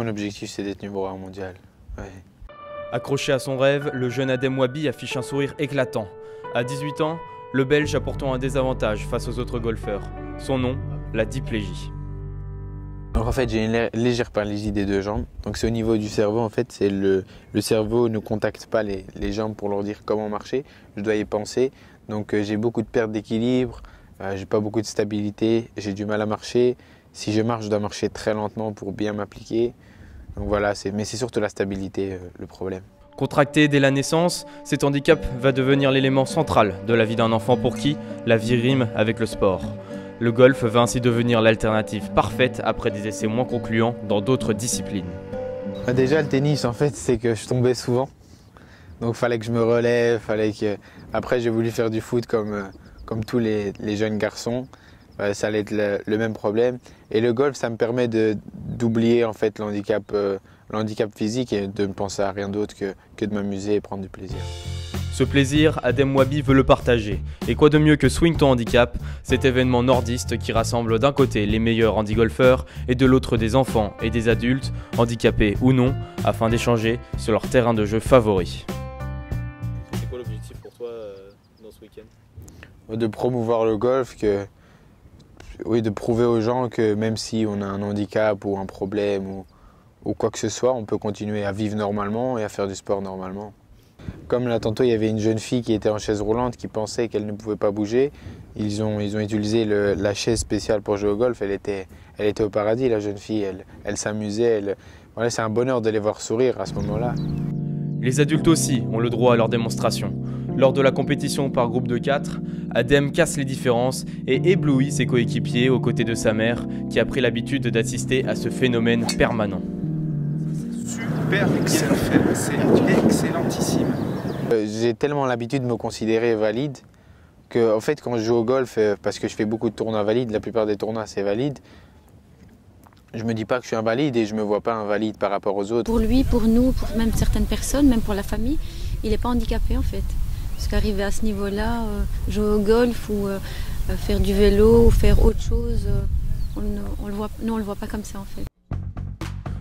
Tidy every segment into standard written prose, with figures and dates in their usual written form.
mon objectif, c'est d'être numéro 1 mondial. Ouais. Accroché à son rêve, le jeune Adem Wahbi affiche un sourire éclatant. À 18 ans, le Belge a pourtant un désavantage face aux autres golfeurs. Son nom, la diplégie. Alors en fait, j'ai une légère paralysie des deux jambes. Donc c'est au niveau du cerveau, en fait, c'est le cerveau ne contacte pas les jambes pour leur dire comment marcher. Je dois y penser. Donc j'ai beaucoup de perte d'équilibre, j'ai pas beaucoup de stabilité, j'ai du mal à marcher. Si je marche, je dois marcher très lentement pour bien m'appliquer. Donc voilà, mais c'est surtout la stabilité le problème. Contracté dès la naissance, cet handicap va devenir l'élément central de la vie d'un enfant pour qui la vie rime avec le sport. Le golf va ainsi devenir l'alternative parfaite après des essais moins concluants dans d'autres disciplines. Déjà le tennis, en fait, c'est que je tombais souvent. Donc il fallait que je me relève, Après j'ai voulu faire du foot comme tous les jeunes garçons. Ça allait être le même problème. Et le golf, ça me permet d'oublier en fait l'handicap physique et de ne penser à rien d'autre que de m'amuser et prendre du plaisir. Ce plaisir, Adem Wahbi veut le partager. Et quoi de mieux que Swing ton handicap, cet événement nordiste qui rassemble d'un côté les meilleurs handi-golfeurs et de l'autre des enfants et des adultes, handicapés ou non, afin d'échanger sur leur terrain de jeu favori. C'est quoi l'objectif pour toi dans ce week-end? De promouvoir le golf, de prouver aux gens que même si on a un handicap ou un problème ou quoi que ce soit, on peut continuer à vivre normalement et à faire du sport normalement. Comme là tantôt, il y avait une jeune fille qui était en chaise roulante qui pensait qu'elle ne pouvait pas bouger. Ils ont utilisé la chaise spéciale pour jouer au golf. Elle était au paradis, la jeune fille. Elle s'amusait. Voilà, c'est un bonheur de les voir sourire à ce moment-là. Les adultes aussi ont le droit à leur démonstration. Lors de la compétition par groupe de 4, Adem casse les différences et éblouit ses coéquipiers aux côtés de sa mère qui a pris l'habitude d'assister à ce phénomène permanent. Super excellent, c'est excellentissime. J'ai tellement l'habitude de me considérer valide que en fait, quand je joue au golf, parce que je fais beaucoup de tournois valides, la plupart des tournois c'est valide, je me dis pas que je suis invalide et je me vois pas invalide par rapport aux autres. Pour lui, pour nous, pour même certaines personnes, même pour la famille, il n'est pas handicapé en fait. Parce qu'arriver à ce niveau-là, jouer au golf ou faire du vélo ou faire autre chose, on le voit pas comme ça en fait.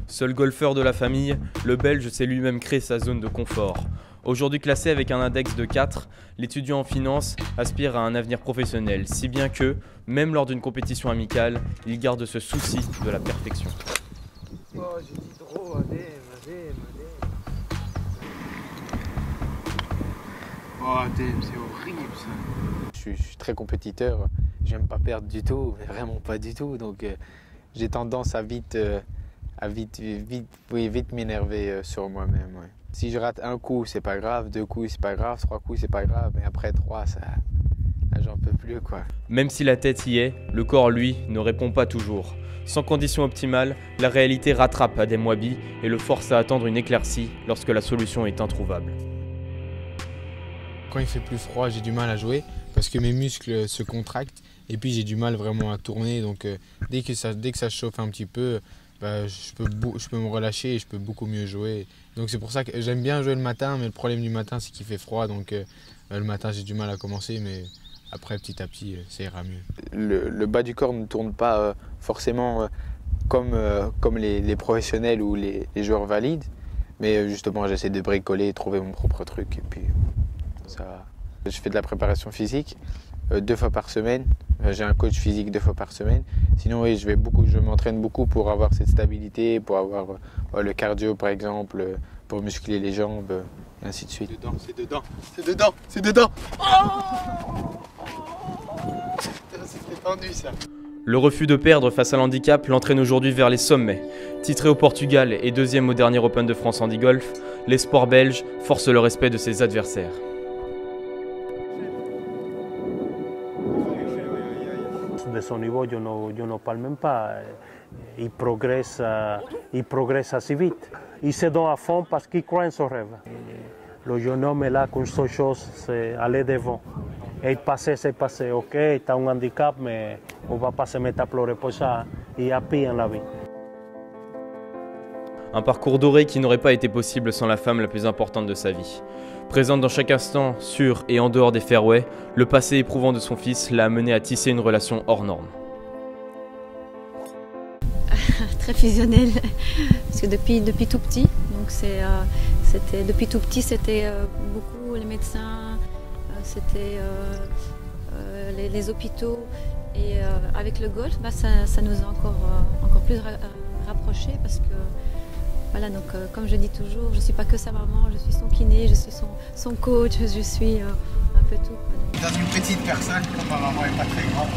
Seul golfeur de la famille, le Belge s'est lui-même créé sa zone de confort. Aujourd'hui classé avec un index de 4, l'étudiant en finance aspire à un avenir professionnel, si bien que, même lors d'une compétition amicale, il garde ce souci de la perfection. Oh, j'ai dit trop, Adem. Oh, Adem, c'est horrible ça. Je suis très compétiteur, j'aime pas perdre du tout, mais vraiment pas du tout. Donc j'ai tendance à vite m'énerver sur moi-même. Ouais. Si je rate un coup, c'est pas grave, 2 coups, c'est pas grave, 3 coups, c'est pas grave, mais après 3, j'en peux plus quoi. Même si la tête y est, le corps lui ne répond pas toujours. Sans conditions optimales, la réalité rattrape Adem Wahbi et le force à attendre une éclaircie lorsque la solution est introuvable. Quand il fait plus froid, j'ai du mal à jouer parce que mes muscles se contractent et puis j'ai du mal vraiment à tourner. Donc dès que ça chauffe un petit peu, je peux me relâcher et je peux beaucoup mieux jouer. Donc c'est pour ça que j'aime bien jouer le matin, mais le problème du matin c'est qu'il fait froid. Donc le matin j'ai du mal à commencer, mais après petit à petit ça ira mieux. Le bas du corps ne tourne pas forcément comme les professionnels ou les joueurs valides. Mais justement j'essaie de bricoler, trouver mon propre truc et puis ça va. Je fais de la préparation physique 2 fois par semaine. J'ai un coach physique 2 fois par semaine. Sinon, oui, je m'entraîne beaucoup pour avoir cette stabilité, pour avoir le cardio, par exemple, pour muscler les jambes, et ainsi de suite. C'est dedans. C'était tendu ça. Le refus de perdre face à l'handicap l'entraîne aujourd'hui vers les sommets. Titré au Portugal et 2e au dernier Open de France Handi Golf, l'espoir belge force le respect de ses adversaires. De son niveau, je ne parle même pas. Il progresse assez vite. Il se donne à fond parce qu'il croit en son rêve. Le jeune homme est là qu'une seule chose, c'est aller devant. Et passer, c'est passer. Ok, tu as un handicap, mais on ne va pas se mettre à pleurer pour ça. Il y a pire en la vie. Un parcours doré qui n'aurait pas été possible sans la femme la plus importante de sa vie. Présente dans chaque instant, sur et en dehors des fairways, le passé éprouvant de son fils l'a amené à tisser une relation hors norme. Très fusionnelle. Parce que depuis tout petit, donc depuis tout petit, c'était beaucoup les médecins, c'était les hôpitaux. Et avec le golf, ça nous a encore plus rapprochés parce que, voilà, donc comme je dis toujours, je ne suis pas que sa maman, je suis son kiné, je suis son coach, je suis un peu tout. Dans une petite personne, comme ma maman n'est pas très grande,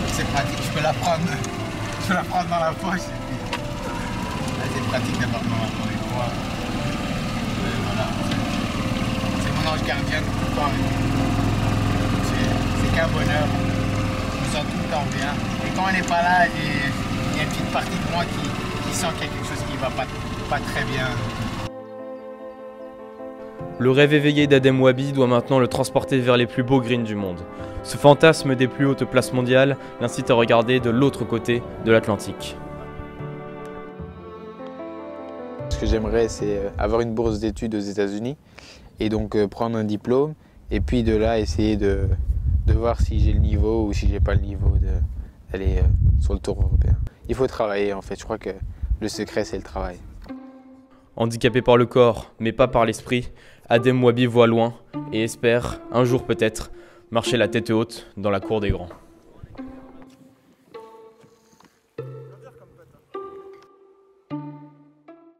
c'est pratique, je peux la prendre dans la poche et puis c'est pratique d'avoir ma maman avec moi. Voilà, c'est mon ange gardien tout le temps. C'est qu'un bonheur. Je me sens tout le temps bien. Et quand elle n'est pas là, il y a une petite partie de moi qui sent qu'il y a quelque chose qui ne va pas très bien. Le rêve éveillé d'Adem Wahbi doit maintenant le transporter vers les plus beaux greens du monde. Ce fantasme des plus hautes places mondiales l'incite à regarder de l'autre côté de l'Atlantique. Ce que j'aimerais, c'est avoir une bourse d'études aux États-Unis et donc prendre un diplôme et puis de là essayer de voir si j'ai le niveau ou si j'ai pas le niveau d'aller sur le tour européen. Il faut travailler en fait, je crois que le secret c'est le travail. Handicapé par le corps, mais pas par l'esprit, Adem Wahbi voit loin et espère, un jour peut-être, marcher la tête haute dans la cour des grands.